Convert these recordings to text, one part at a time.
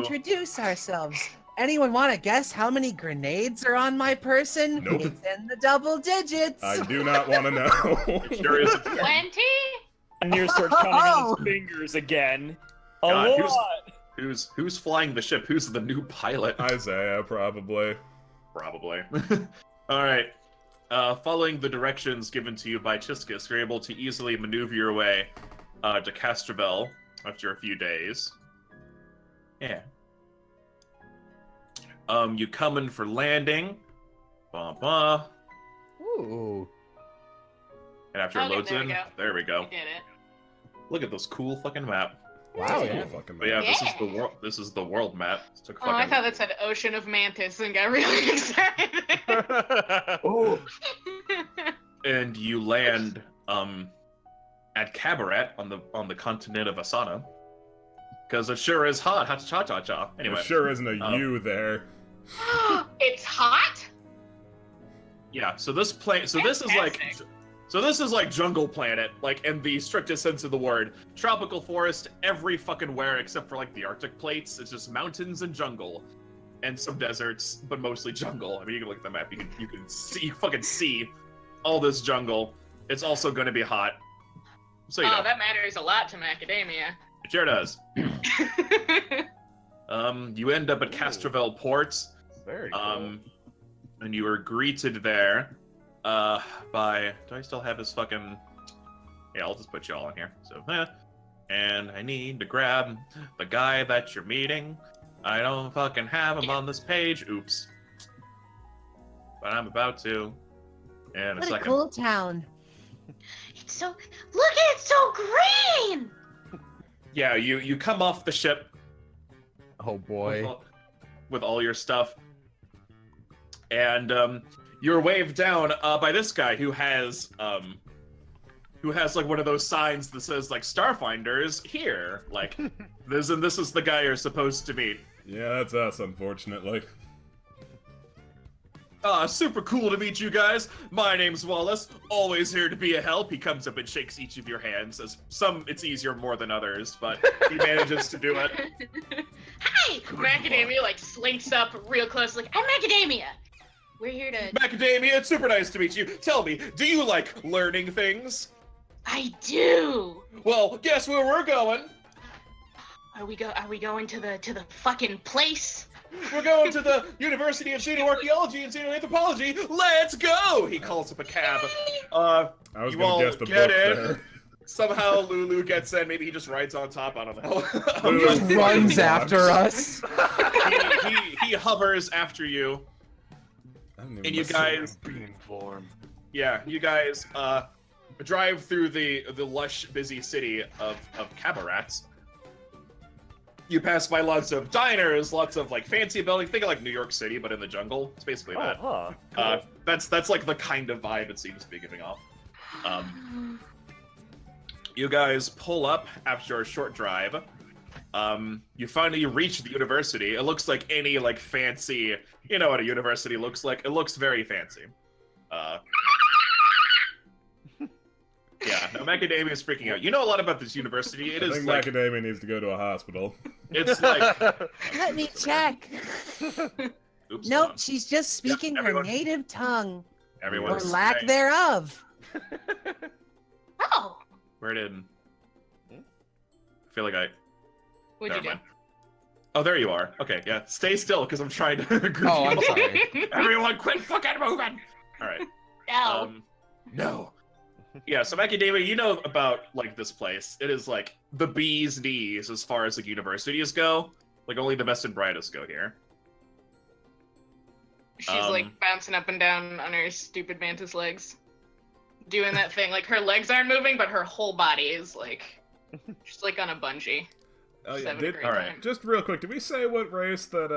introduce ourselves. Anyone want to guess how many grenades are on my person? Nope. It's in the double digits. I do not want to know. Curious. 20? Near starts counting on his fingers again. A God, lot. Who's flying the ship? Who's the new pilot? Isaiah, probably. Probably. All right. Following the directions given to you by Chiskus, you're able to easily maneuver your way to Castroville after a few days. Yeah. You come in for landing. Bah, bah. Ooh. And after it Okay, loads there in, we go. there we go. We did it. Look at this cool fucking map. Wow, That's a yeah. cool fucking But yeah, this is Yeah. the world. This is the world map. It took Oh, I fucking- thought that said Ocean of Mantis and got really excited. Oh, And you land at Cabaret on the continent of Asana. Because it sure is hot. Ha cha cha cha. Anyway. There sure isn't a U there. It's hot? Yeah, so this is like Fantastic. this is like Jungle Planet, like in the strictest sense of the word. Tropical forest every fucking where except for like the Arctic plates. It's just mountains and jungle. And some deserts, but mostly jungle. I mean, you can look at the map, you can see all this jungle. It's also gonna be hot. So you know. That matters a lot to Macadamia. It sure does. You end up at Castroville Port. very cool. And you are greeted there by... Do I still have his fucking... Yeah, I'll just put you all in here. So, and I need to grab the guy that you're meeting. I don't fucking have him on this page. Oops. But I'm about to. In a What a second. cool town. It's so... Look, it's so green! Yeah, you come off the ship Oh boy. with all your stuff. And you're waved down by this guy who has like one of those signs that says like Starfinders here, like this is the guy you're supposed to meet. Yeah, that's us, unfortunately. Super cool to meet you guys. My name's Wallace, always here to be a help. He comes up and shakes each of your hands. As some it's easier more than others, but he manages to do it. Hi! Macadamia like slinks up real close like, I'm Macadamia! We're here to... Macadamia, it's super nice to meet you. Tell me, do you like learning things? I do! Well, guess where we're going? Are we going to the fucking place? We're going to the University of Xenoarchaeology and Xenoanthropology. Let's go! He calls up a cab. I was You gonna all guess the get book in. there. Somehow Lulu gets in. Maybe he just rides on top. I don't know. Lulu Just runs after us. he hovers after you. I didn't even And you listen. guys, Being form. yeah, you guys drive through the lush, busy city of Cabaret. You pass by lots of diners, lots of like fancy buildings. Think of like New York City, but in the jungle. It's basically that. Oh, huh. That's like the kind of vibe it seems to be giving off. You guys pull up after a short drive. You finally reach the university. It looks like any like fancy, you know what a university looks like. It looks very fancy. Yeah, no, Macadamia is freaking out. You know a lot about this university. It I is think like Macadamia needs to go to a hospital. it's like Let me check. oops. Nope, hold on. she's just speaking her everyone- native tongue. Or Everyone's lack saying- thereof. Oh! Where did? I feel like I. What'd you Never do? mind. Oh, there you are. Okay, yeah. Stay still, because I'm trying to group Oh, you I'm all. sorry. Everyone, quit fucking moving! Alright. No. No. Yeah, so Macadamia, you know about, like, this place. It is, like, the bee's knees as far as, like, universities go. Like, only the best and brightest go here. She's like bouncing up and down on her stupid mantis legs. Doing that thing. Like her legs aren't moving, but her whole body is like... She's like on a bungee. Oh Just yeah, having a great alright. time. just real quick, did we say what race that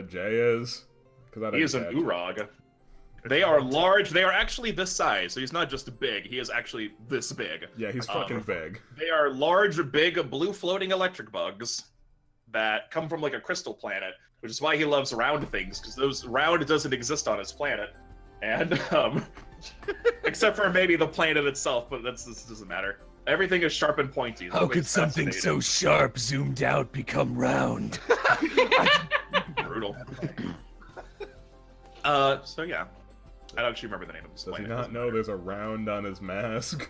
Jay is? Because I He is an catch. Urag. They are large. They are actually this size, so he's not just big. He is actually this big. Yeah, he's fucking big. They are large, big, blue floating electric bugs that come from like a crystal planet, which is why he loves round things, because those round doesn't exist on his planet. And except for maybe the planet itself, but this doesn't matter. Everything is sharp and pointy. How could something so sharp zoomed out become round? Brutal. So yeah. I don't actually remember the name of this Does he planet. not know there's a round on his mask?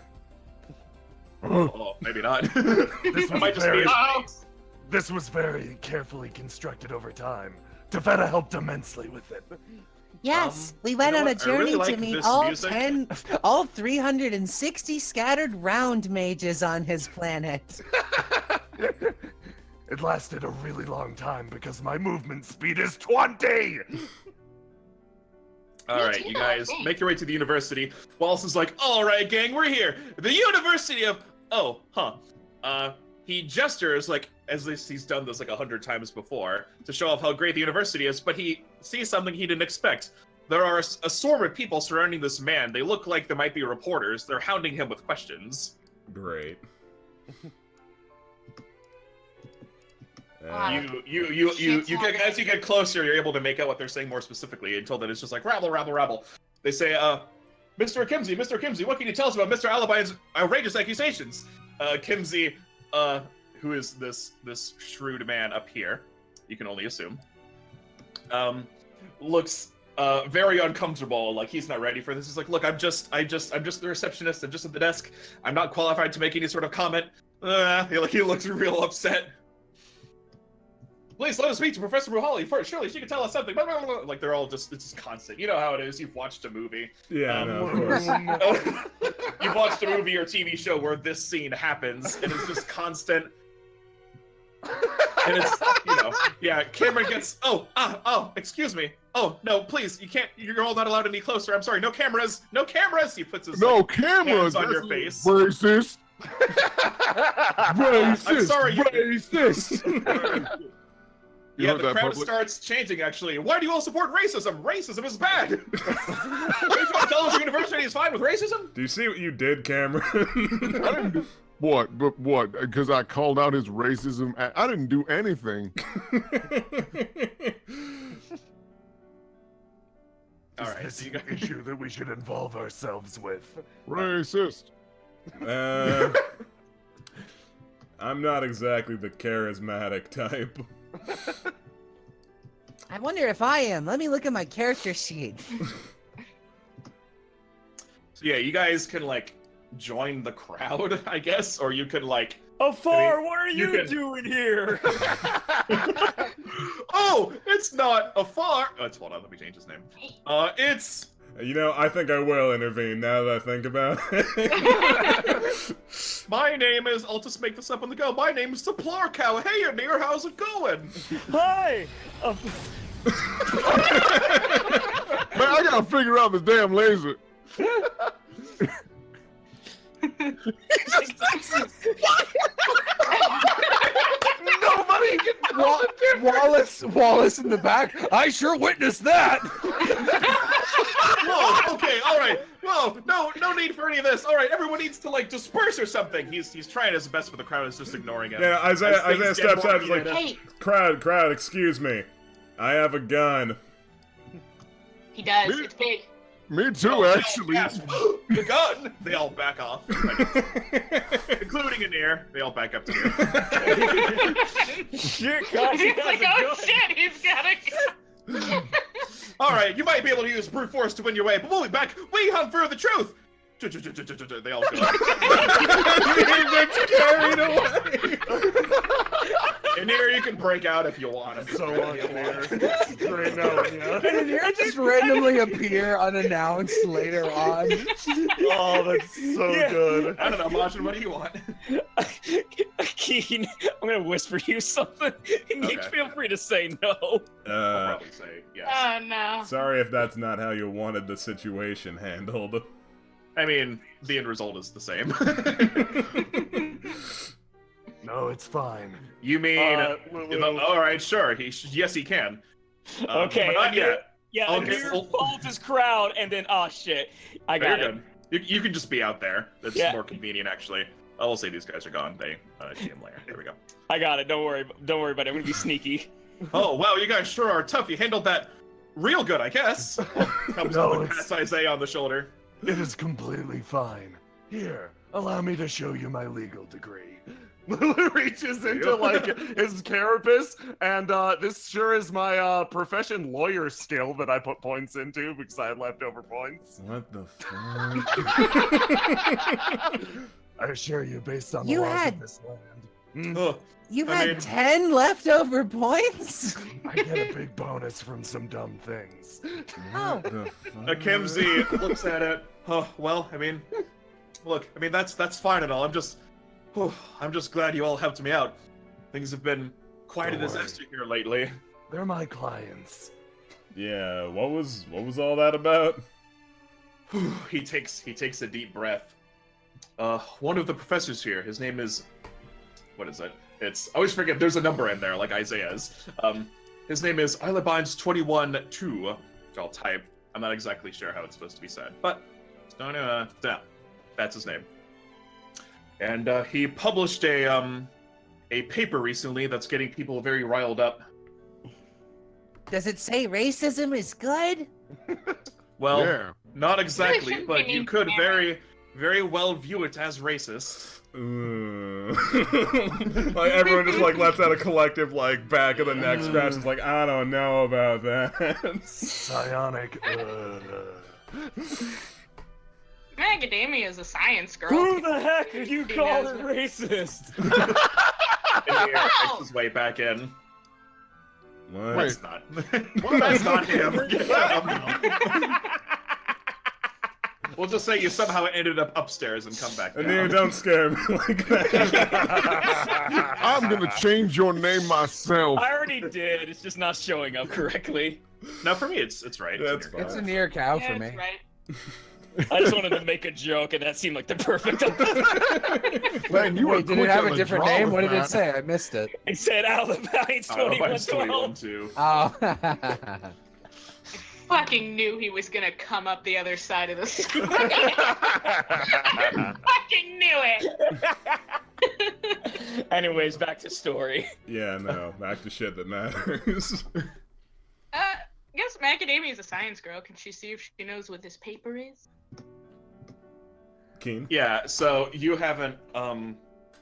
Oh, maybe not. This It might just be very- his Oh. face. This was very carefully constructed over time. Tavetta helped immensely with it. Yes, we you went know on a what? I really journey like to meet this all music. all 360 scattered round mages on his planet. It lasted a really long time because my movement speed is 20! All right, you guys, make your way to the university. Wallace is like, all right, gang, we're here. The University of... Oh, huh. He gestures, like, as if he's done this like 100 times before, to show off how great the university is, but he sees something he didn't expect. There are a swarm of people surrounding this man. They look like they might be reporters. They're hounding him with questions. Great. You get, as you get closer, you're able to make out what they're saying more specifically until then it's just like rabble, rabble, rabble. They say, Mr. Kimsey, what can you tell us about Mr. Alibi's outrageous accusations? Kimsey, who is this shrewd man up here, you can only assume, looks very uncomfortable, like he's not ready for this. He's like, look, I'm just the receptionist, I'm just at the desk. I'm not qualified to make any sort of comment. He looks real upset. Please let us speak to Professor Muhali first. Surely she can tell us something. Blah, blah, blah. Like they're all it's just constant. You know how it is. You've watched a movie. Yeah, no, of course. You've watched a movie or TV show where this scene happens, and it's just constant. And it's, yeah, Cameron gets, excuse me. Oh, no, please, you can't, you're all not allowed any closer. I'm sorry, no cameras. He puts his cameras hands on your face. Racist. I'm sorry, Racist. Yeah, the crowd starts chanting, actually. Why do you all support racism? Racism is bad! Don't you want to tell us the university is fine with racism? Do you see what you did, Cameron? I didn't do, what? But what? Because I called out his racism? I didn't do anything. Alright, Is so this you got... an issue that we should involve ourselves with? Racist. I'm not exactly the charismatic type. I wonder if I am. Let me look at my character sheet. So yeah, you guys can, like, join the crowd, I guess, or you could, like... Afar, what are you doing here? Oh, it's not Afar! Oh, hold on, let me change his name. It's... You know, I think I will intervene now that I think about it. My name is... I'll just make this up on the go. My name is Saplarcow. Hey, Anir, how's it going? Hi! Man, I gotta figure out the damn laser. Nobody can Wallace in the back. I sure witnessed that. Whoa, okay, alright. Whoa, no need for any of this. Alright, everyone needs to, like, disperse or something. He's trying his best, but the crowd is just ignoring him. Yeah, Isaiah steps out, he's like, Hey, crowd, excuse me. I have a gun. he does. It's big. Me too, Oh, actually. Gasp. The gun! They all back off. Including Anir. They all back up to you. Shit, guys, he He's has like, a oh gun. shit, he's got a gun. Alright, you might be able to use brute force to win your way, but we'll be back. We hunt for the truth! They all go. Carried away. Anir, you can break out if you want. So unclear. Straight no, yeah. And here just randomly appear unannounced later on. Oh, that's so good. I don't know, Majin, what do you want? Keen, I'm gonna whisper you something, and you Okay. feel free to say no. I'll probably say yes. Oh no. Sorry if that's not how you wanted the situation handled. I mean, the end result is the same. No, it's fine. You mean... Alright, sure. Yes, he can. Okay, But not yet. Yeah, I'll Amir get- folds his crowd, and then, oh shit, I Very got it. good. You can just be out there. That's Yeah. more convenient, actually. I will say these guys are gone. They see him later. There we go. I got it. Don't worry about it. I'm gonna be sneaky. Oh, wow, you guys sure are tough. You handled that real good, I guess. Comes No, up and it's- pats Isaiah on the shoulder. It is completely fine. Here, Allow me to show you my legal degree. Lulu reaches into like his carapace, and this sure is my profession lawyer skill that I put points into because I had leftover points. What the fuck? I assure you, based on the You laws had- of this land, Ugh. You I had mean- 10 leftover points? I get a big bonus from some dumb things. Oh. What the fuck? Kimsey looks at it. Oh, well, I mean, look, I mean that's fine and all. I'm just glad you all helped me out. Things have been quite a Don't worry. disaster here lately. They're my clients. Yeah, what was all that about? He takes a deep breath. One of the professors here, his name is, what is it? I always forget. There's a number in there, like Isaiah's. His name is Ilibines 21-2, which I'll type. I'm not exactly sure how it's supposed to be said, but that's his name. And he published a paper recently that's getting people very riled up. Does it say racism is good? Well, Yeah. not exactly, shouldn't but be you named could Cameron. very, very well view it as racist. Like everyone just like lets out a collective like back of the neck scratch. It's like I don't know about that. Psionic. Macadamia is a science girl. Who the heck are you He calling knows it. racist? And he makes his way back in. What? Wait. That's not. That's not him. We'll just say you somehow ended up upstairs and come back down. Anir, don't scare me like that. I'm gonna change your name myself. I already did. It's just not showing up correctly. No, for me, it's right. That's It's fine. It's a near cow Yeah, for that's me. right. I just wanted to make a joke, and that seemed like the perfect. Man, you were Wait, did quick it have on a the different draw name? with What did it that. say? I missed it. It said Alibines Alibines 21-12. 21-2. Oh. Fucking knew he was gonna come up the other side of the screen. Fucking knew it. Anyways, back to story. Yeah, no, back to shit that matters. I guess Macadamia is a science girl. Can she see if she knows what this paper is? Keen. Yeah, so you haven't,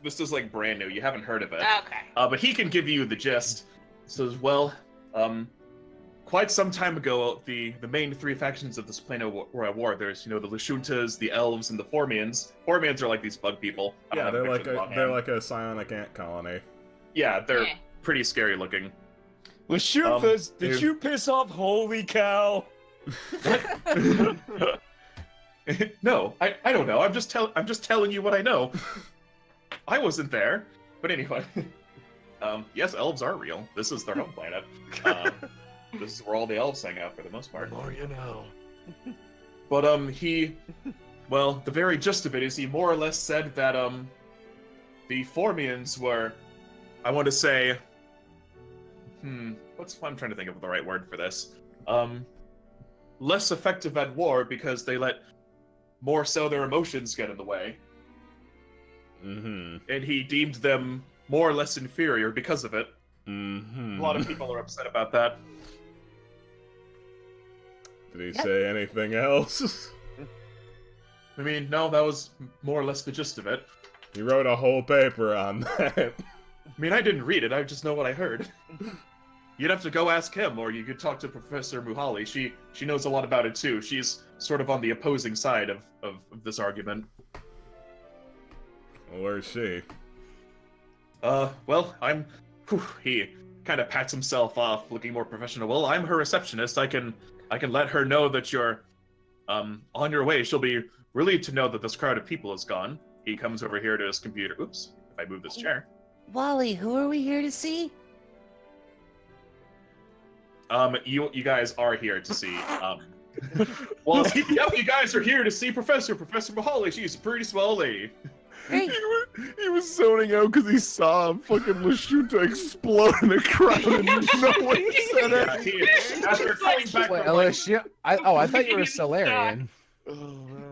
this is like brand new. You haven't heard of it. Okay. But he can give you the gist. Says, well, quite some time ago, the main three factions of this Plano war, there's, the Lashuntas, the Elves, and the Formians. Formians are like these bug people. I don't Yeah, have a they're picture of them they're offhand. like a psionic ant colony. Yeah, they're Yeah. pretty scary looking. Lashuntas, did dude. you piss off Holy Cow? No, I don't know. I'm just telling you what I know. I wasn't there, but anyway. Yes, elves are real. This is their home planet. This is where all the elves hang out for the most part. The more you know. But well, the very gist of it is he more or less said that the Formians were, I want to say, I'm trying to think of the right word for this. Less effective at war because they let more so their emotions get in the way, Mm-hmm. and he deemed them more or less inferior because of it. Mm-hmm. A lot of people are upset about that. Did he say anything else? I mean, no, that was more or less the gist of it. He wrote a whole paper on that. I mean, I didn't read it, I just know what I heard. You'd have to go ask him, or you could talk to Professor Muhali. She knows a lot about it too. She's sort of on the opposing side of this argument. Well, where's she? Well, he kind of pats himself off, looking more professional. Well, I'm her receptionist. I can let her know that you're on your way. She'll be relieved to know that this crowd of people is gone. He comes over here to his computer. Oops, if I move this chair. Wally, who are we here to see? You guys are here to see. Well, yep, you guys are here to see Professor Mahali. She's a pretty swell lady. Great. He was zoning out because he saw a fucking Lashunta explode in a crowd and no one said Yeah, it. after coming back Wait, from like, LSU? I thought you were a Solarian.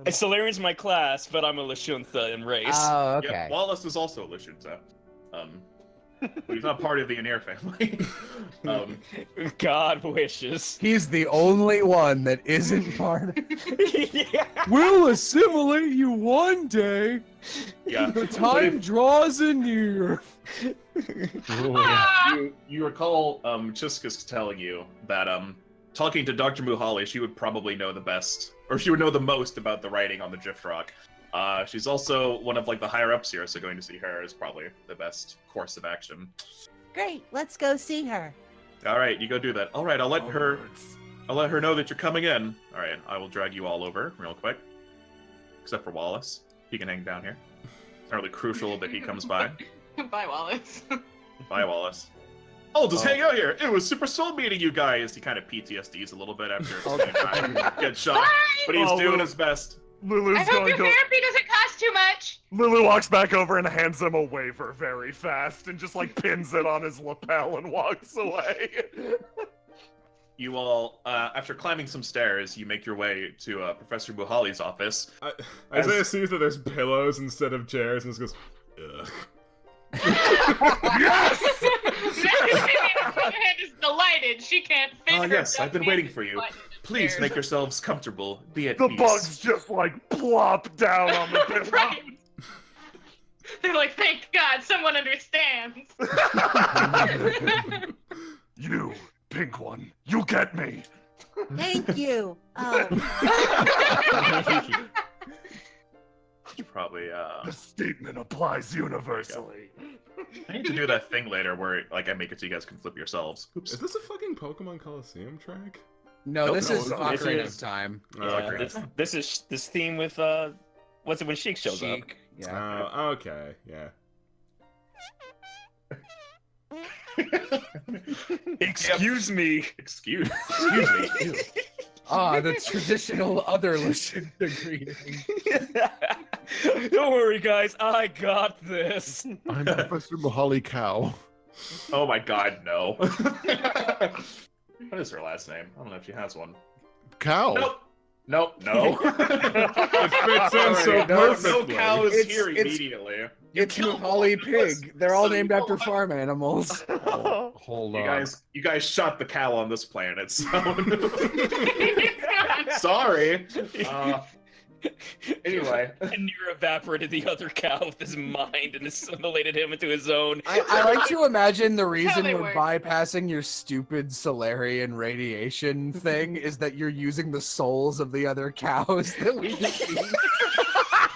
Solarian's my class, but I'm a Lashunta in race. Oh, yeah, okay. Wallace is also a Lashunta. He's not part of the Anir family. God wishes. He's the only one that isn't part of Yeah. We'll assimilate you one day. Yeah. The time draws near. You recall Chiska's telling you that talking to Dr. Muhali, she would probably know the best, or she would know the most about the writing on the Drift Rock. She's also one of like the higher ups here, so going to see her is probably the best course of action. Great, let's go see her. All right, you go do that. All right, I'll let her know that you're coming in. All right, I will drag you all over real quick, except for Wallace. He can hang down here. It's not really crucial that he comes by. Bye, Wallace. Bye, Wallace. I'll just hang out here. It was super soul meeting you guys. He kind of PTSDs a little bit after get shot, but he's doing his best. Lulu's I hope going your to. therapy doesn't cost too much. Lulu walks back over and hands him a waiver very fast and just like pins it on his lapel and walks away. You all, after climbing some stairs, you make your way to Professor Muhali's office. Isaiah sees that there's pillows instead of chairs and just goes, ugh. Yes! Hand is delighted. She can't fit her Yes, I've been dumb waiting hand for you. button Please there. make yourselves comfortable. Be at The peace. bugs just like plop down on the pillow. Right. They're like, thank God, someone understands. You, pink one, you get me. Thank you. Oh, You probably, The statement applies universally. I need to do that thing later where, like, I make it so you guys can flip yourselves. Oops. Is this a fucking Pokemon Coliseum track? No, Nope, this no, is this Ocarina is- of Time. Okay. This is this theme with what's it when Sheik shows up? Chic. Yeah. Oh, okay, yeah. Excuse me. Excuse me. Ew. Ah, the traditional other Lashunta greeting. Don't worry, guys. I got this. I'm Professor Mahali Cow. Oh my God, no. What is her last name? I don't know if she has one. Cow. Nope. Nope. No. It fits in so no perfectly. cow is It's- here it's- immediately. It's killed Holly Wallace. Pig. They're all So named you after know- farm animals. Hold You on. you guys shot the cow on this planet, so sorry. Anyway, And you evaporated the other cow with his mind and assimilated him into his own. I like to imagine the reason they we're work. bypassing your stupid Solarian radiation thing is that you're using the souls of the other cows that we defeat.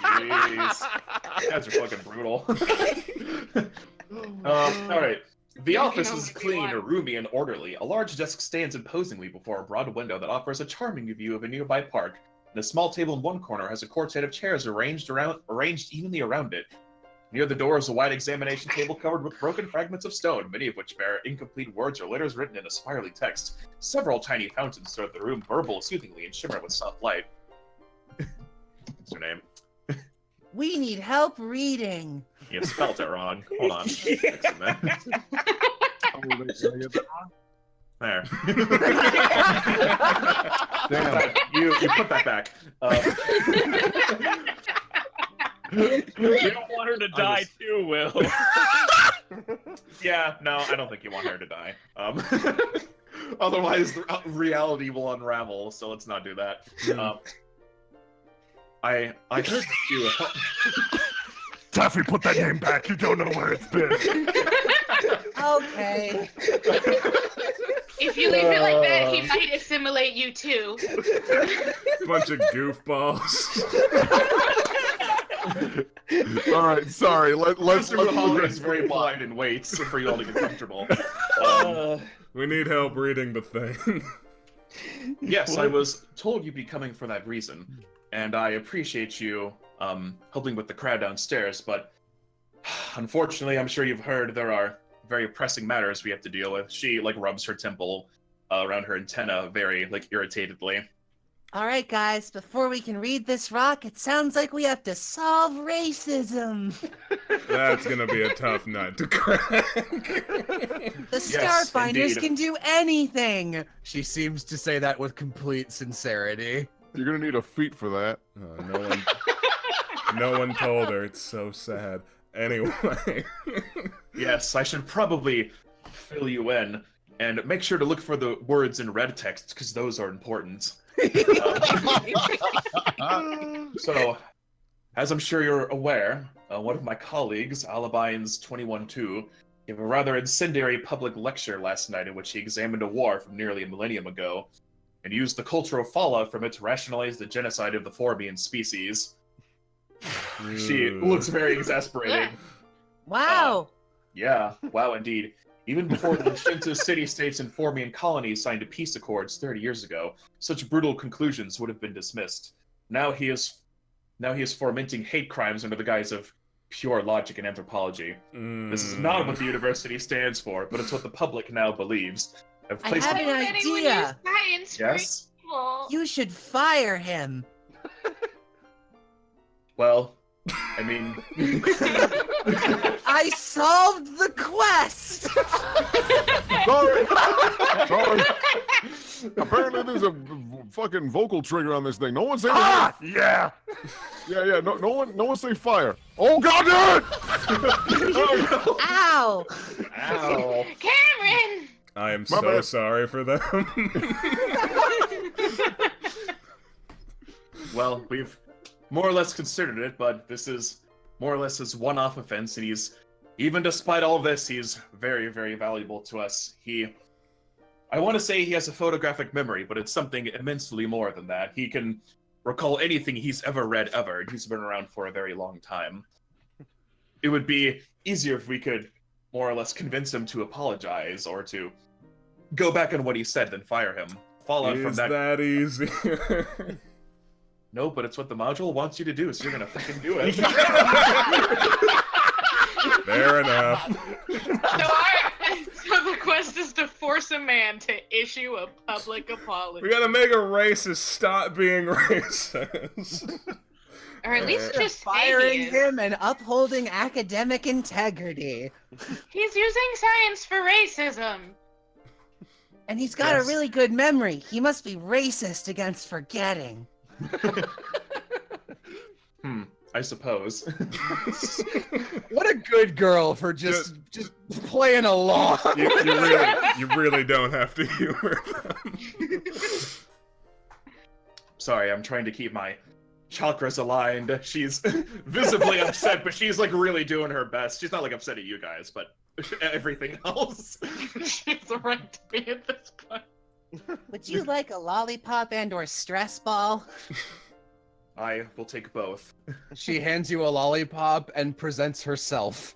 jeez, you guys are fucking brutal. All right. The You office know is what we clean, want. roomy, and orderly. A large desk stands imposingly before a broad window that offers a charming view of a nearby park. And a small table in one corner has a quartet of chairs arranged evenly around it. Near the door is a wide examination table covered with broken fragments of stone, many of which bear incomplete words or letters written in a spirally text. Several tiny fountains throughout the room burble soothingly and shimmer with soft light. What's your name? we need help reading. You spelled it wrong. Hold on. Fix it, man. There. Damn. You put that back. You don't want her to die just- too, Will. Yeah, no, I don't think you want her to die. Otherwise, the reality will unravel. So let's not do that. I heard that you. Taffy, put that name back. You don't know where it's been. Okay. If you leave it like that, he might assimilate you too. Bunch of goofballs. All right, sorry. Let's. Mr. Mahali is very blind and waits for you all to get comfortable. We need help reading the thing. Yes, I was told you'd be coming for that reason, and I appreciate you helping with the crowd downstairs, but unfortunately, I'm sure you've heard there are very pressing matters we have to deal with. She, like, rubs her temple around her antenna very, like, irritatedly. All right, guys, before we can read this rock, it sounds like we have to solve racism. That's gonna be a tough nut to crack. The Yes, starfinders indeed. can do anything. She seems to say that with complete sincerity. You're gonna need a feat for that. No one told her. It's so sad. Anyway, Yes, I should probably fill you in. And make sure to look for the words in red text, because those are important. So, as I'm sure you're aware, one of my colleagues, Alibians 21-2, gave a rather incendiary public lecture last night in which he examined a war from nearly a millennium ago, and used the cultural fallout from it to rationalize the genocide of the Formian species. She looks very exasperated. Wow. Yeah, wow indeed. Even before the Shinto city-states and Formian colonies signed peace accords 30 years ago, such brutal conclusions would have been dismissed. Now he is fomenting hate crimes under the guise of pure logic and anthropology. This is not what the university stands for, but it's what the public now believes. I have an idea. Science for Yes? evil. You should fire him. Well, I mean... I solved the quest! Sorry. Apparently there's a fucking vocal trigger on this thing. No one say Yeah! Yeah, no one say fire. Oh god damn it! Ow! Ow. Cameron! I am My so bad. sorry for them. Well, we've more or less considered it, but this is more or less his one-off offense, and even despite all this, he's very, very valuable to us. I want to say he has a photographic memory, but it's something immensely more than that. He can recall anything he's ever read ever, and he's been around for a very long time. It would be easier if we could more or less convince him to apologize or to go back on what he said than fire him. Fallout from Is that. that easy? No, but it's what the module wants you to do, so you're gonna fucking do it. Fair enough. So the quest is to force a man to issue a public apology. We gotta make a racist stop being racist. Or at least just say Firing he is. him and upholding academic integrity. He's using science for racism. And he's got a really good memory. He must be racist against forgetting. I suppose. What a good girl for just playing along. You really don't have to humor them. Sorry, I'm trying to keep my chakras aligned. She's visibly upset, but she's like really doing her best. She's not like upset at you guys, but everything else. She's right to be at this point. Would you like a lollipop and or stress ball? I will take both. She hands you a lollipop and presents herself.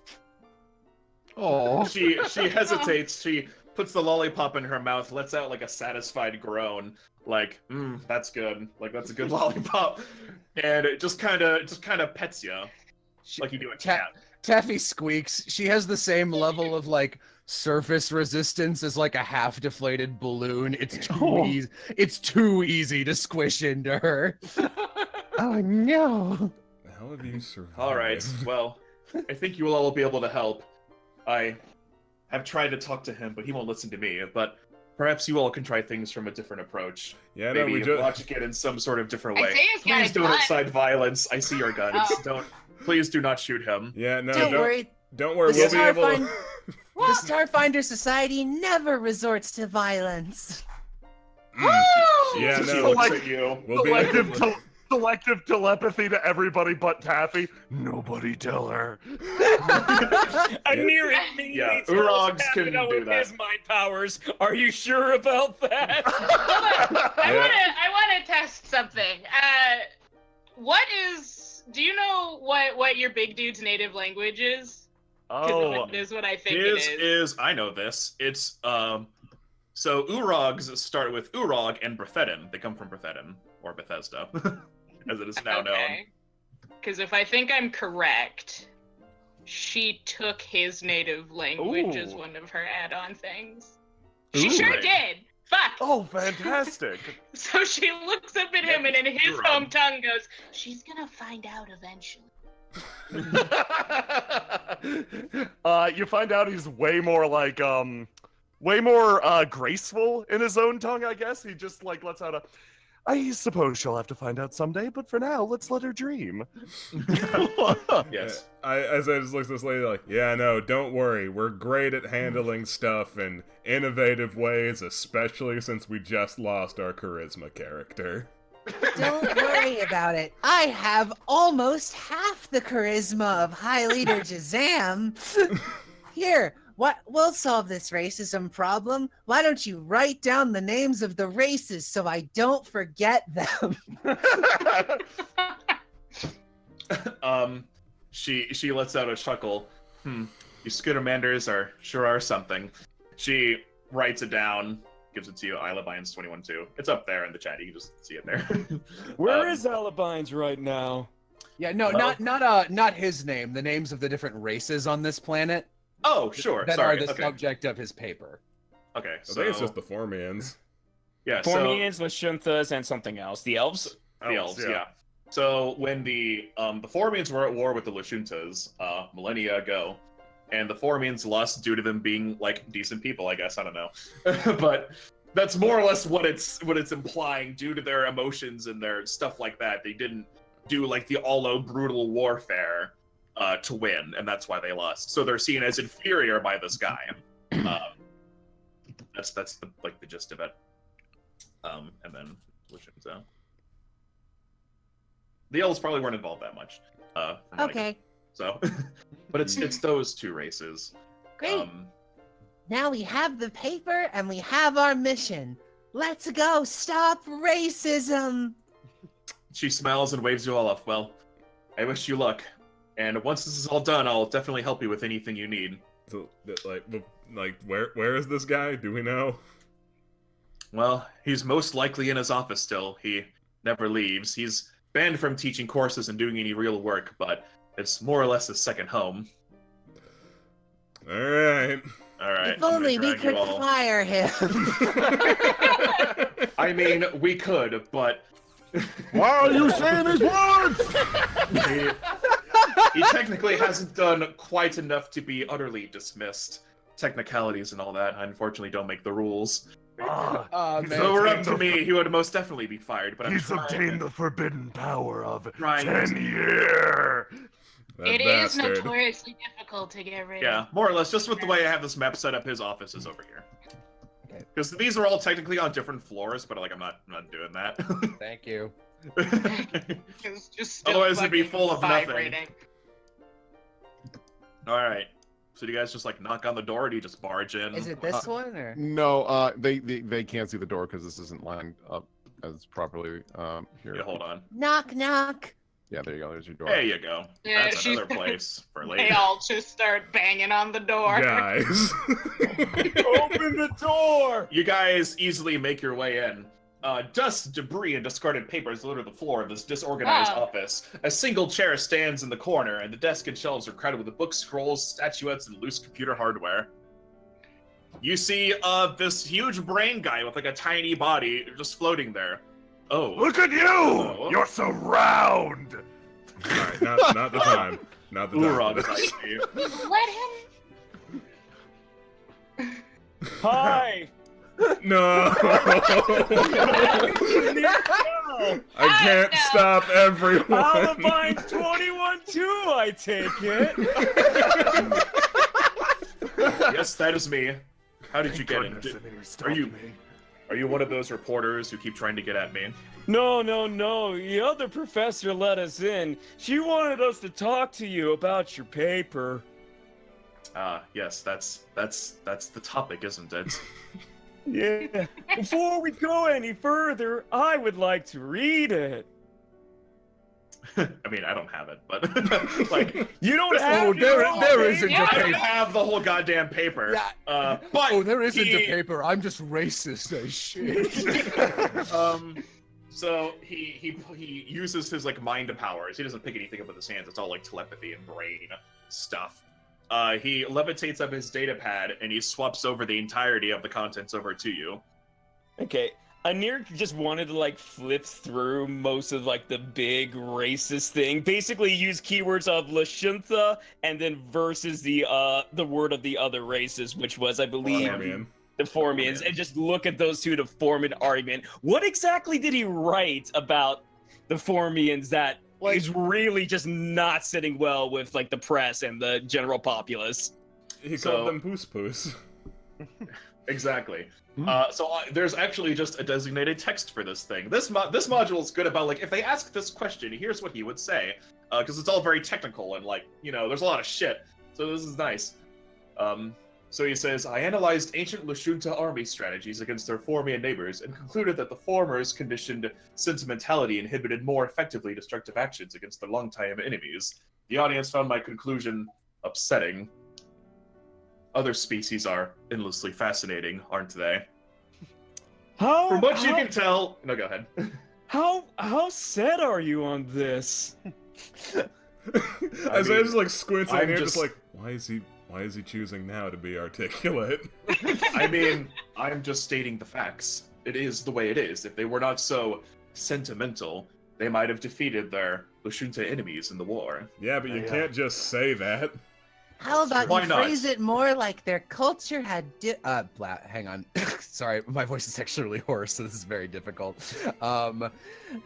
Oh. She hesitates. She puts the lollipop in her mouth, lets out like a satisfied groan, like, that's good. Like that's a good lollipop, and it just kind of pets you, like you do a cat. Taffy squeaks. She has the same level of like surface resistance as like a half deflated balloon. It's too easy. It's too easy to squish into her. Oh no. The hell have you survived? All right. Well, I think you will all be able to help. I have tried to talk to him, but he won't listen to me. But perhaps you all can try things from a different approach. Yeah, no, Maybe we just... logic it in some sort of different way. Isaiah's got Please a don't gun. incite violence. I see your guns. Oh. Please do not shoot him. Yeah, no, Don't worry. Don't worry, The we'll be able to... Starfinder, the Starfinder Society never resorts to violence. Yeah, She no, looks at you. we'll be able to... Selective telepathy to everybody but Taffy. Nobody tell her. A near it Yeah, Urogs can do with that. his mind powers. Are you sure about that? I want to test something. Do you know what your big dude's native language is? Oh, It is what I think His it is. I know this. It's so Urogs start with Urog and Brethedin. They come from Brethedin or Bethesda, as it is now known. Because if I think I'm correct, she took his native language as Ooh. one of her add-on things. She Ooh. sure did. Fuck. oh, fantastic. So she looks up at him and in his Urog. home tongue goes, "She's gonna find out eventually." You find out he's way more like way more graceful in his own tongue, I guess. He just like lets out a I suppose she'll have to find out someday, but for now, let's let her dream. Yes. As I just look at this lady like, yeah, no, don't worry. We're great at handling stuff in innovative ways, especially since we just lost our charisma character. Don't worry about it. I have almost half the charisma of High Leader Jazam. Here, we'll solve this racism problem. Why don't you write down the names of the races so I don't forget them? She lets out a chuckle. You Scootermanders sure are something. She writes it down, gives it to you. Alibines 21-2. It's up there in the chat. You can just see it there. Where is Alibines right now? Yeah, no, Well- not his name. The names of the different races on this planet Oh, sure. that Sorry. are the Okay. subject of his paper. Okay. I So think it's just the Formians. yeah. Formians, Lashunthas, and something else. The elves? The elves, yeah. So when the Formians were at war with the Lashuntas millennia ago, and the Formians lost due to them being like decent people, I guess. I don't know, but that's more or less what it's implying due to their emotions and their stuff like that. They didn't do like the all-out brutal warfare to win, and that's why they lost. So they're seen as inferior by this guy. That's the gist of it. And then Lashunta. The elves probably weren't involved that much. From what I Okay, get. So, but it's those two races. great. Now we have the paper and we have our mission. Let's go stop racism. She smiles and waves you all off. Well, I wish you luck. And once this is all done, I'll definitely help you with anything you need. So, like, where is this guy? Do we know? Well, he's most likely in his office still. He never leaves. He's banned from teaching courses and doing any real work, but it's more or less his second home. All right. All right. If only we could fire him. I mean, we could, but Why are you saying these words? he technically hasn't done quite enough to be utterly dismissed. Technicalities and all that, I unfortunately don't make the rules. Man, If it were up to me, he would most definitely be fired, but I'm He's trying. obtained the forbidden power of Trying 10-year. That It is bastard. notoriously difficult to get rid Yeah, of. more or less, just with the way I have this map set up, his office is over here. Okay. Because these are all technically on different floors, but like I'm not doing that. Thank you. It's just still Otherwise it'd be fucking full of nothing. vibrating. All right. So do you guys just like knock on the door, or do you just barge in? Is it this one or? No, they can't see the door because this isn't lined up as properly. Here. Yeah, hold on. Knock knock. Yeah, there you go. There's your door. There you go. Yeah, That's she's- another place for They later. all just start banging on the door. Guys. Open the door! You guys easily make your way in. Dust, debris, and discarded papers litter the floor of this disorganized Wow. office. A single chair stands in the corner, and the desk and shelves are crowded with books, scrolls, statuettes, and loose computer hardware. You see this huge brain guy with like a tiny body just floating there. Oh. Look at you! Oh. You're so round! Alright, not the time. Not the time. Oorog for this. type to you. Let him. Hi! No! I can't no. stop everyone. Alibines 21-2, I take it. Yes, that is me. How did you get in? Goodness, and he stopped Are you- me. Are you one of those reporters who keep trying to get at me? No. The other professor let us in. She wanted us to talk to you about your paper. Yes, that's the topic, isn't it? Yeah. Before we go any further, I would like to read it. I mean, I don't have it, but like, You don't Oh, have there your own isn't paper? a I don't paper. have the whole goddamn paper. Yeah. But Oh, there isn't he, a paper. I'm just racist as shit. So he uses his like mind powers. He doesn't pick anything up with his hands. It's all like telepathy and brain stuff. He levitates up his data pad and he swaps over the entirety of the contents over to you. Okay. Anir just wanted to like flip through most of like the big racist thing. Basically use keywords of Lashunta and then versus the word of the other races, which was, I believe, Formian. the Formians, and just look at those two to form an argument. What exactly did he write about the Formians that is really just not sitting well with like the press and the general populace? He called them Poos Poos. Exactly. There's actually just a designated text for this thing. This module is good about, like, if they ask this question, here's what he would say. Because it's all very technical and, like, you know, there's a lot of shit. So this is nice. So he says, I analyzed ancient Lashunta army strategies against their Formian neighbors and concluded that the former's conditioned sentimentality inhibited more effectively destructive actions against their longtime enemies. The audience found my conclusion upsetting. Other species are endlessly fascinating, aren't they? From what you can tell... No, go ahead. How set are you on this? As I was like squinting here, just like, why is he choosing now to be articulate? I mean, I'm just stating the facts. It is the way it is. If they were not so sentimental, they might have defeated their Lashunta enemies in the war. Yeah, but you can't just say that. How about Why you not? phrase it more like their culture had hang on. Sorry, my voice is actually really hoarse, so this is very difficult. How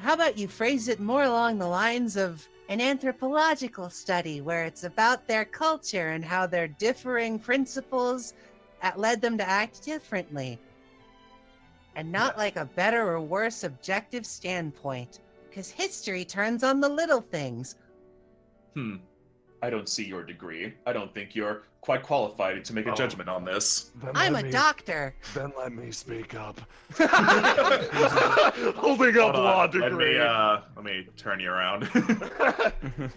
about you phrase it more along the lines of an anthropological study where it's about their culture and how their differing principles led them to act differently. And not like a better or worse objective standpoint, because history turns on the little things. I don't see your degree. I don't think you're quite qualified to make a judgment on this. I'm a doctor. Then let me speak up. Holding up law degree. Let me turn you around.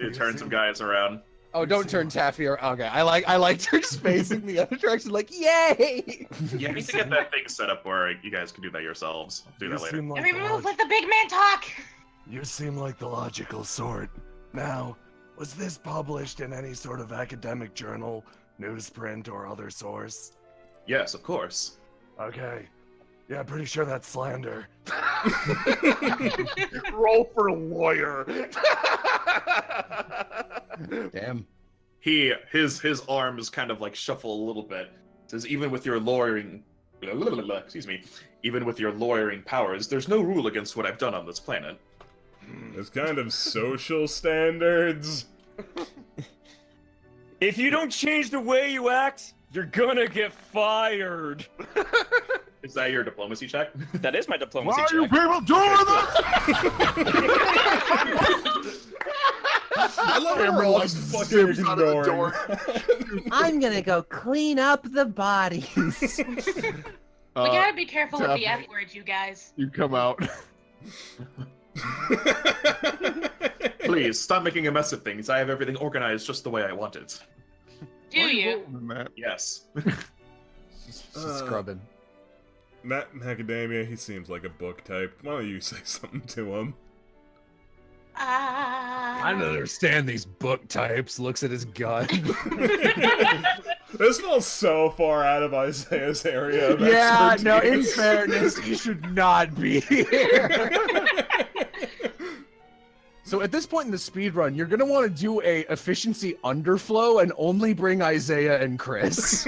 You turn some guys around. Oh, don't turn Taffy around. Okay, I liked her just facing the other direction, like, yay! Yeah, I need to get that thing set up where you guys can do that yourselves. I'll do that later. Every move, let the big man talk! You seem like the logical sort. Now, was this published in any sort of academic journal, newsprint, or other source? Yes, of course. Okay. Yeah, pretty sure that's slander. Roll for lawyer. Damn. His arms kind of like shuffle a little bit. It says, even with your lawyering, even with your lawyering powers, there's no rule against what I've done on this planet. There's kind of social standards. If you don't change the way you act, you're gonna get fired. Is that your diplomacy check? That is my diplomacy Why check. are you people doing this? I love how we're all just fucking ignoring. I'm gonna go clean up the bodies. We gotta be careful with the F word, you guys. You come out. Please, stop making a mess of things. I have everything organized just the way I want it. Do you? Yes. Just scrubbing. Macadamia, he seems like a book type. Why don't you say something to him? I don't understand these book types. Looks at his gun. This falls so far out of Isaiah's area of Yeah, no, in expertise. fairness, he should not be here. So at this point in the speed run, you're gonna want to do a efficiency underflow and only bring Isaiah and Chris.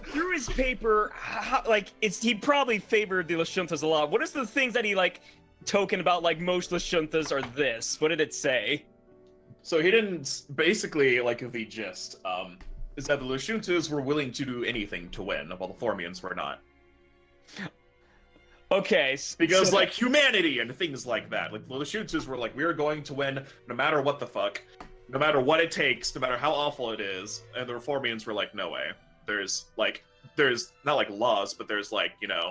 Through his paper, he probably favored the Lashuntas a lot. What is the things that he token about? Like most Lashuntas are this. What did it say? So he didn't basically the gist. Is that the Lashuntas were willing to do anything to win, while the Formians were not. Okay, because humanity and things like that. Like the Lashuntas were we are going to win no matter what the fuck, no matter what it takes, no matter how awful it is. And the Reformians were like, no way. There's not laws, but there's you know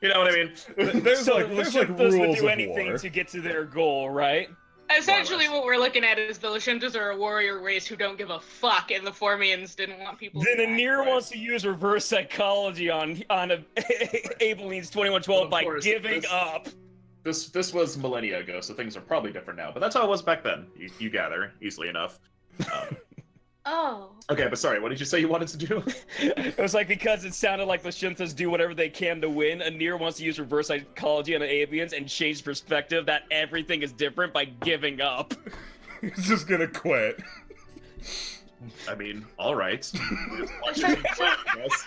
what I mean. There's so there's rules would do of anything war. to get to their goal, right? Essentially, what we're looking at is the Lashuntas are a warrior race who don't give a fuck, and the Formians didn't want people to Then die. Anir wants to use reverse psychology on Abelin's 2112 by giving up. This was millennia ago, so things are probably different now. But that's how it was back then. You gather easily enough. Oh. Okay, but sorry, what did you say you wanted to do? It was because it sounded like the Lashuntas do whatever they can to win. Anir wants to use reverse psychology on the Avians and change perspective that everything is different by giving up. He's just gonna quit. I mean, all right. Yes.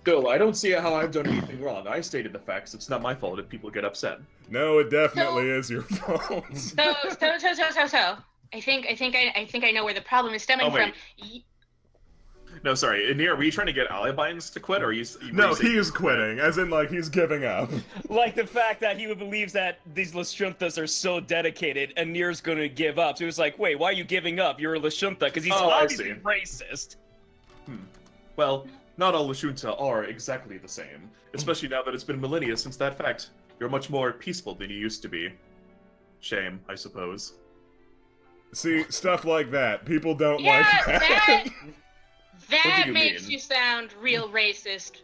Still, I don't see how I've done anything wrong. I stated the facts. It's not my fault if people get upset. No, it definitely is your fault. So. I think I know where the problem is stemming Oh, from. wait. No, sorry. Anir, were you trying to get Alibines to quit, or you No, he's quitting, as in, like, he's giving up. Like the fact that he believes that these Lashuntas are so dedicated, and Nir's gonna give up. So he was like, wait, why are you giving up? You're a Lashunta, because he's obviously racist. Well, not all Lashunta are exactly the same, especially now that it's been millennia since that fact. You're much more peaceful than you used to be. Shame, I suppose. See, stuff like that. People don't Yeah, like that. That you makes mean? you sound real racist.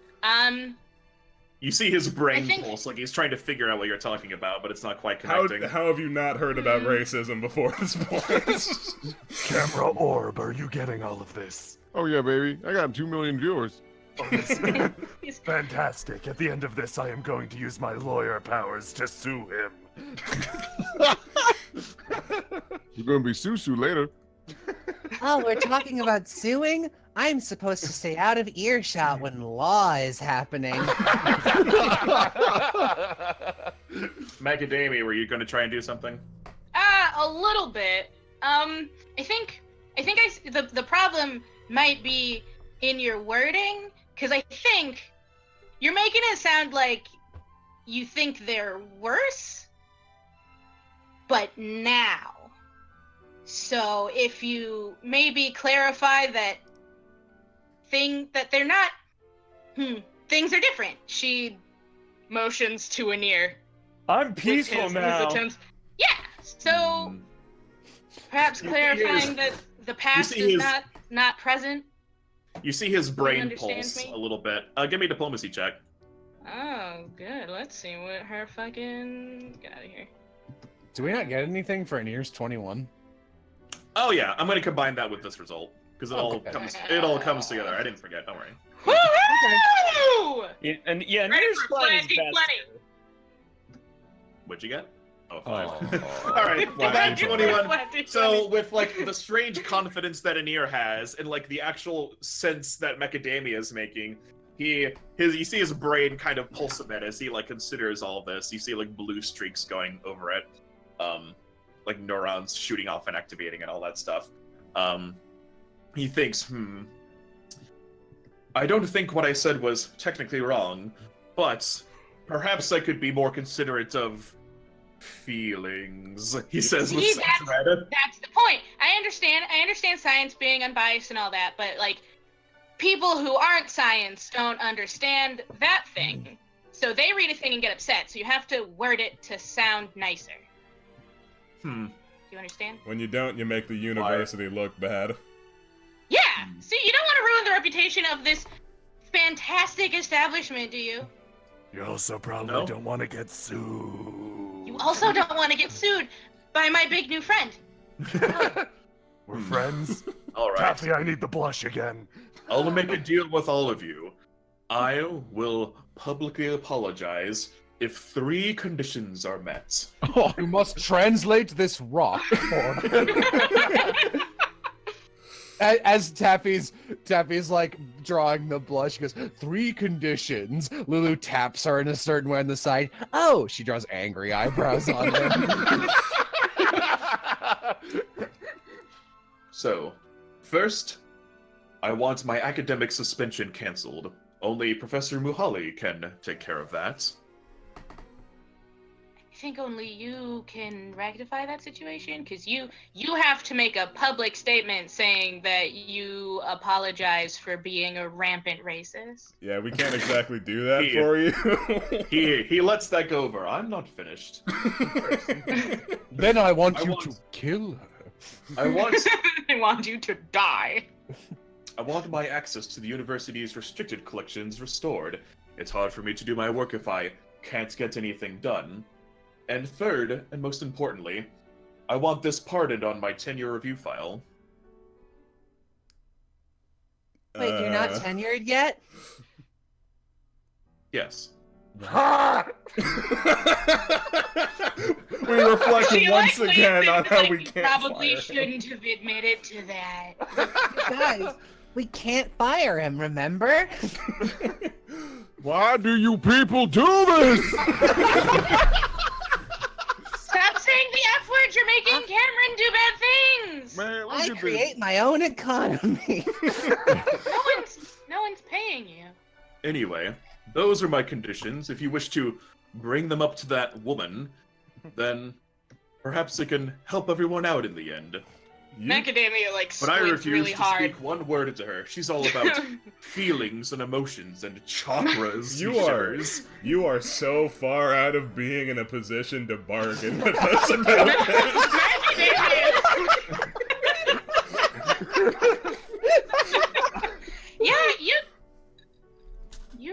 You see his brain I think- pulse, like he's trying to figure out what you're talking about, but it's not quite connecting. How have you not heard about racism before this point? Camera orb, are you getting all of this? Oh yeah, baby. I got 2 million viewers. Oh, this- Fantastic. At the end of this, I am going to use my lawyer powers to sue him. You're gonna be Susu later. Oh, we're talking about suing? I'm supposed to stay out of earshot when law is happening. Macadamia, were you going to try and do something? A little bit. I think the problem might be in your wording, because I think you're making it sound like you think they're worse, but now. So if you maybe clarify that they're not, things are different. She motions to Anir. I'm peaceful now. Yeah, so perhaps clarifying that the past is not present. You see his brain understands pulse me? a little bit. Give me a diplomacy check. Oh, good. Let's see what her fucking... Get out of here. Do we not get anything for an ears 21? Oh yeah, I'm going to combine that with this result because it all comes together. I didn't forget. Don't worry. Woo! Yeah, and Ready Nir's for plan is planting best. plenty. What'd you get? Oh, 5. Oh. All right, well, that 21. Planting So plenty. with like the strange confidence that Anir has, and like the actual sense that Macadamia is making, you see his brain kind of pulse a bit as he like considers all this. You see like blue streaks going over it, like neurons shooting off and activating and all that stuff. He thinks, I don't think what I said was technically wrong, but perhaps I could be more considerate of feelings. He says with some dread. That's the point. I understand science being unbiased and all that, but like people who aren't science don't understand that thing. So they read a thing and get upset. So you have to word it to sound nicer. Do you understand? When you don't, you make the university look bad. Yeah. See, you don't want to ruin the reputation of this fantastic establishment, do you? You also probably don't want to get sued. You also don't want to get sued by my big new friend. We're friends. All right. Taffy, I need the blush again. I'll make a deal with all of you. I will publicly apologize if 3 conditions are met. Oh, you must translate this rock. As Taffy's like drawing the blush, she goes, 3 conditions. Lulu taps her in a certain way on the side. Oh, she draws angry eyebrows on him. So, first, I want my academic suspension cancelled. Only Professor Muhali can take care of that. I think only you can rectify that situation, because you have to make a public statement saying that you apologize for being a rampant racist. Yeah, we can't exactly do that for you. He lets that go over. I'm not finished. Then I want you to kill her. I want you to die. I want my access to the university's restricted collections restored. It's hard for me to do my work if I can't get anything done. And third, and most importantly, I want this pardoned on my tenure review file. Wait, you're not tenured yet? Yes. we reflect She once likely again on thinks, how like, we can't probably fire him. shouldn't have admitted to that. Guys, we can't fire him, remember? Why do you people do this? Stop saying the F word. You're making Cameron do bad things. Man, look I at create my own economy. No one's paying you. Anyway, those are my conditions. If you wish to bring them up to that woman, then perhaps it can help everyone out in the end. Macadamia like But I squints refuse really to hard. speak one word into her. She's all about feelings and emotions and chakras. You are so far out of being in a position to bargain with us about this. Yeah, you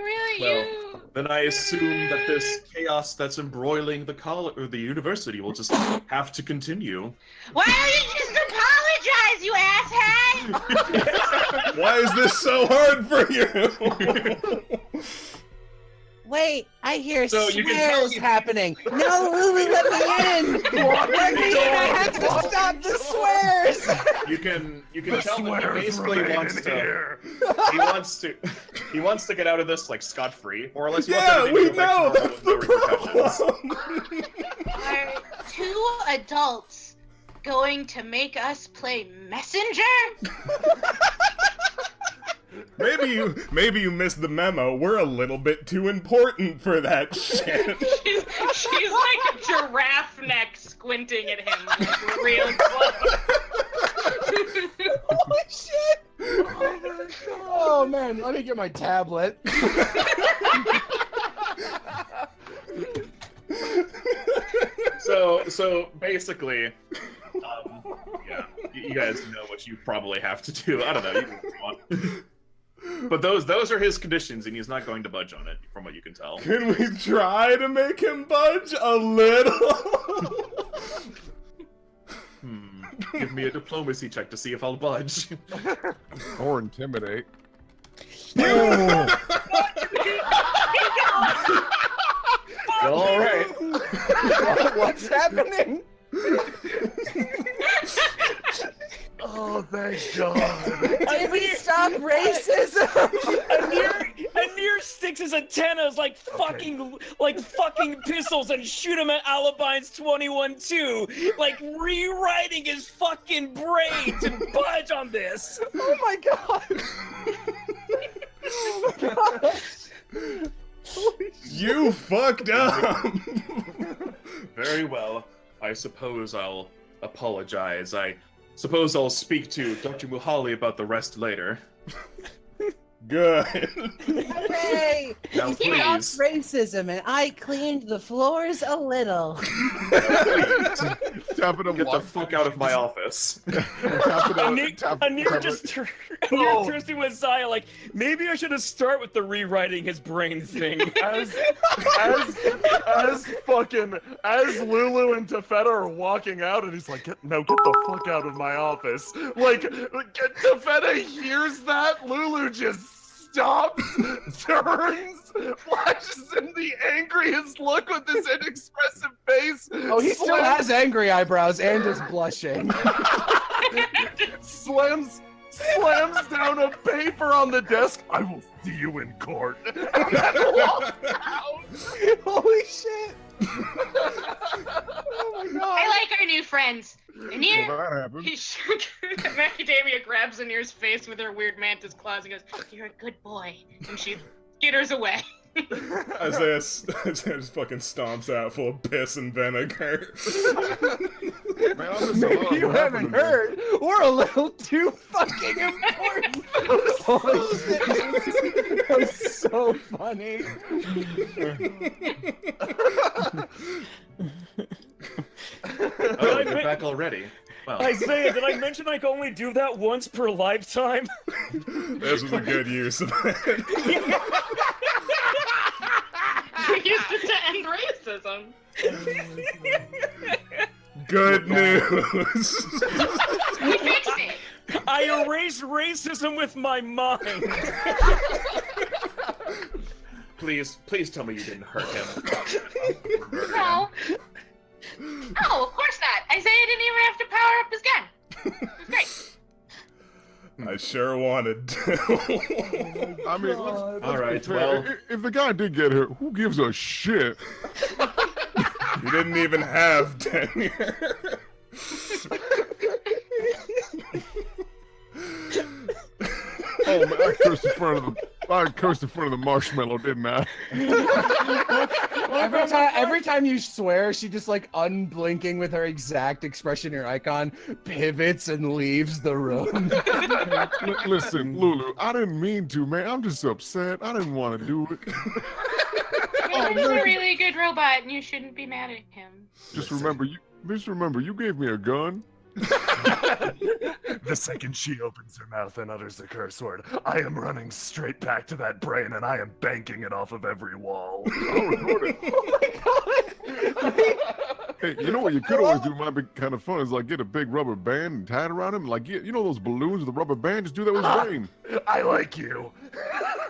really Well, then I assume that this chaos that's embroiling the college or the university will just have to continue. Why don't you just apologize, you asshat? Why is this so hard for you? Wait, I hear So you can tell swears happening. No, Lulu, let me in. Let me in. I have to stop the swears. You can tell that he basically wants to get out of this like scot-free, or unless you want Yeah, everything we to go back to know normal that's with the no repercussions. problem. Are two adults going to make us play messenger? Maybe you missed the memo. We're a little bit too important for that shit. She's like a giraffe neck squinting at him like, real close. Holy shit! Oh man, let me get my tablet. So basically, yeah, you guys know what you probably have to do. I don't know. You can do what you want. But those are his conditions, and he's not going to budge on it, from what you can tell. Can we try to make him budge a little? Give me a diplomacy check to see if I'll budge. Or intimidate. All right. What's happening? Oh, thank God. Did we stop racism? Anir sticks his antennas like fucking pistols and shoot him at Alibine's 21-2, like rewriting his fucking brain to budge on this. Oh my god. Oh my gosh. You fucked up. Very well. I suppose I'll apologize. I suppose I'll speak to Dr. Muhali about the rest later. Good. Hooray! Now, We stopped please. racism, and I cleaned the floors a little. Tapping him Get the fuck out of my office. Anir turns to Isaiah like, maybe I should have started with the rewriting his brain thing. As Lulu and Tefeta are walking out, and he's like, get the fuck out of my office. Like Tefeta hears that, Lulu just stops, turns, flashes him the angriest look with this inexpressive face. Oh, he still has angry eyebrows and is blushing. slams down a paper on the desk. I will see you in court. And then walks out. Holy shit! Oh my god! I like our new friends. Anir, Well, that happened. Macadamia grabs Anir's face with her weird mantis claws and goes, "You're a good boy," and she skitters away. Isaiah just fucking stomps out full of piss and vinegar. Man, I'm just Maybe what you happened haven't to me? heard. We're a little too fucking important. Holy shit! That was so funny. Oh, you're back already. Well, Isaiah, did I mention I can only do that once per lifetime? This was a good use of it. You used it to end racism. Good news. We fixed it. I erased racism with my mind. please tell me you didn't hurt him. No. Oh, of course not. Isaiah didn't even have to power up his gun. It was great. I sure wanted to. I mean, let's All be right, fair. well- If the guy did get hurt, who gives a shit? You didn't even have tenure. Oh man, I cursed in front of the marshmallow, didn't I? Every time you swear, she just like unblinking with her exact expression or icon pivots and leaves the room. Listen, Lulu, I didn't mean to, man. I'm just upset. I didn't want to do it. He's a really good robot, and you shouldn't be mad at him. Just remember, you gave me a gun. The second she opens her mouth and utters a curse word, I am running straight back to that brain and I am banking it off of every wall. I'll record it. Hey, you know what you could always do might be kind of fun is like get a big rubber band and tie it around him. Like, you know those balloons with the rubber band? Just do that with his brain. I like you.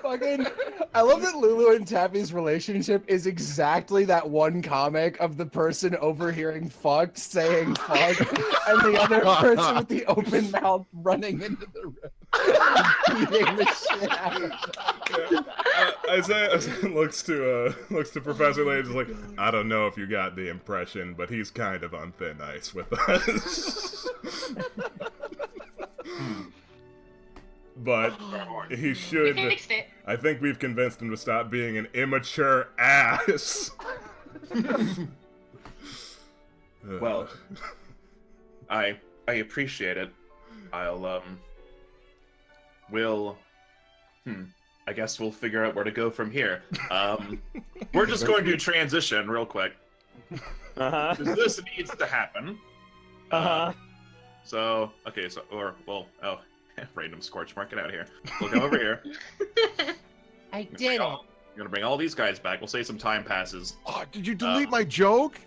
Fucking, I love that Lulu and Taffy's relationship is exactly that one comic of the person overhearing fuck saying fuck and the other person with the open mouth running into the room. Beating the shit out of them. Isaiah looks to Professor Layton is like, I don't know if you got the impression, but he's kind of on thin ice with us. But he should. We fixed it. I think we've convinced him to stop being an immature ass. Well, I appreciate it. I guess we'll figure out where to go from here. We're just going to transition real quick. Uh-huh. 'Cause this needs to happen. Uh-huh. Random scorch mark it out here. We'll go over here. I did it. I'm gonna bring all these guys back. We'll say some time passes. Oh, did you delete my joke?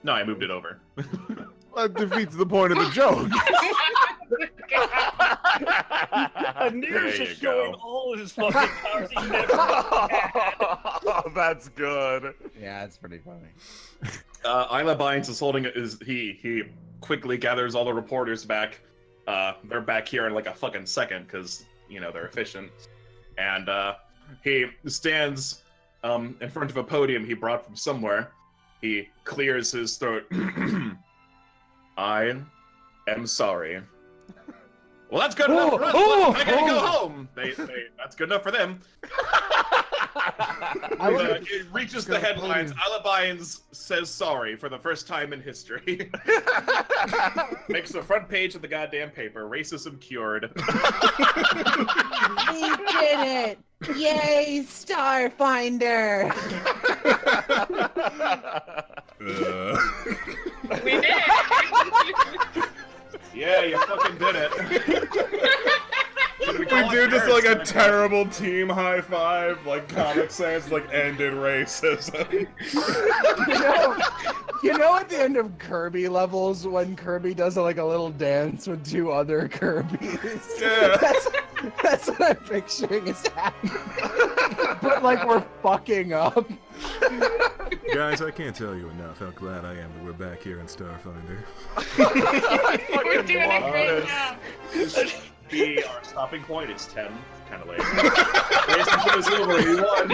No, I moved it over. That defeats the point of the joke. Anir's There just you showing go. all of his fucking powers he never had. Oh, that's good. Yeah, it's pretty funny. Isla Bynes is holding he quickly gathers all the reporters back. They're back here in like a fucking second because they're efficient. And he stands in front of a podium he brought from somewhere. He clears his throat. I am sorry. Well, that's good enough for us. I gotta go home. That's good enough for them. It reaches the headlines. Isla Bynes says sorry for the first time in history. Makes the front page of the goddamn paper. Racism cured. We did it! Yay, Starfinder! We did. Yeah, you fucking did it. We do just like a terrible team high five, like Comic Sans, like ended racism. You know at the end of Kirby levels when Kirby does like a little dance with two other Kirbys? Yeah. That's what I'm picturing is happening. But like we're fucking up. Guys, I can't tell you enough how glad I am that we're back here in Starfinder. We're doing a great job. Be our stopping point. It's 10. Kind of late. Racism is over. He won.